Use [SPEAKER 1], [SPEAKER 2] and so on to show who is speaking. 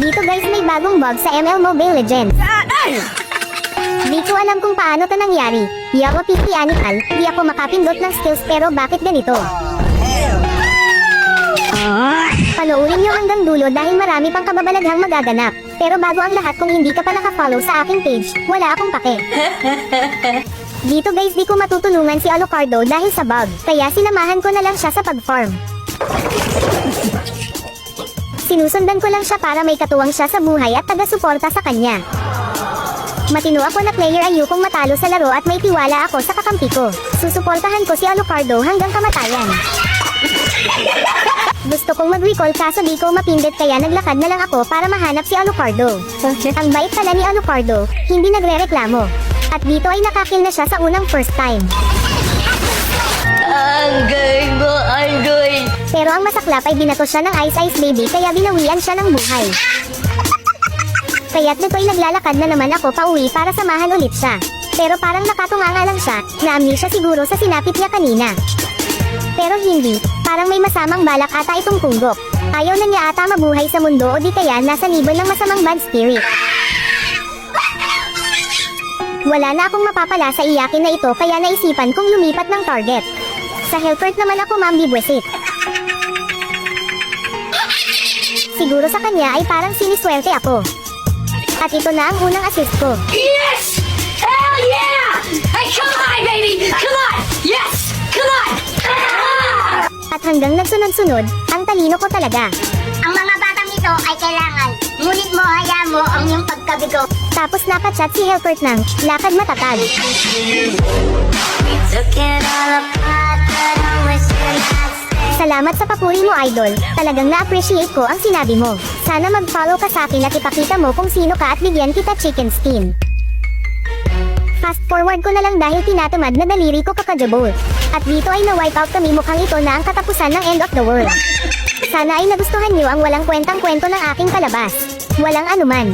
[SPEAKER 1] Dito guys may bagong bug sa ML Mobile Legends. Di ko alam kung paano to nangyari. Di ako pipiyanical, di ako makapindot ng skills pero bakit ganito? Panoorin nyo hanggang dulo dahil marami pang kababalaghang magaganap. Pero bago ang lahat, kung hindi ka pa nakafollow sa aking page, wala akong pake. Dito guys di ko matutulungan si Alucardo dahil sa bug, kaya sinamahan ko na lang siya sa pag-farm. Sinusundan ko lang siya para may katuwang siya sa buhay at taga-suporta sa kanya. Matino ako na player, ayokong matalo sa laro at may tiwala ako sa kakampi ko. Susuportahan ko si Alucardo hanggang kamatayan. Gusto kong mag-recall kaso di ko mapindot kaya naglakad na lang ako para mahanap si Alucardo. Ang bait pala ni Alucardo, hindi nagre-reklamo. At dito ay nakakill na siya sa unang first time.
[SPEAKER 2] Anggoy mo, anggoy!
[SPEAKER 1] Pero ang masaklap ay binato siya ng Ice Ice Baby kaya binawian siya ng buhay. Kaya't dito'y naglalakad na naman ako pauwi para samahan ulit siya. Pero parang nakatunganga lang siya, na-amnesia siguro sa sinapit niya kanina. Pero hindi, parang may masamang balak ata itong punggok. Ayaw na niya ata mabuhay sa mundo o di kaya nasa nibon ng masamang bad spirit. Wala na akong mapapala sa iyakin na ito kaya naisipan kong lumipat ng target. Sa Hellcourt naman ako mambibwesit. Siguro sa kanya ay parang siniswerte ako. At ito na ang unang assist ko.
[SPEAKER 2] Yes! Hell yeah! Hey, come on, baby! Come on! Yes! Come on!
[SPEAKER 1] At hanggang nagsunod-sunod, ang talino ko talaga.
[SPEAKER 3] Ang mga batang ito ay kailangan, ngunit mo hayaan mo ang iyong pagkabigo.
[SPEAKER 1] Tapos napachat si Hellcourt ng lakad matatag.
[SPEAKER 3] Took it all apart, but I wish you not stay.
[SPEAKER 1] Salamat sa papuri mo idol, talagang na-appreciate ko ang sinabi mo. Sana mag-follow ka sa akin at ipakita mo kung sino ka at bigyan kita chicken skin. Fast forward ko na lang dahil tinatamad na daliri ko kakajabol. At dito ay na-wipe out kami, mukhang ito na ang katapusan ng end of the world. Sana ay nagustuhan nyo ang walang kwentang kwento ng aking palabas. Walang anuman.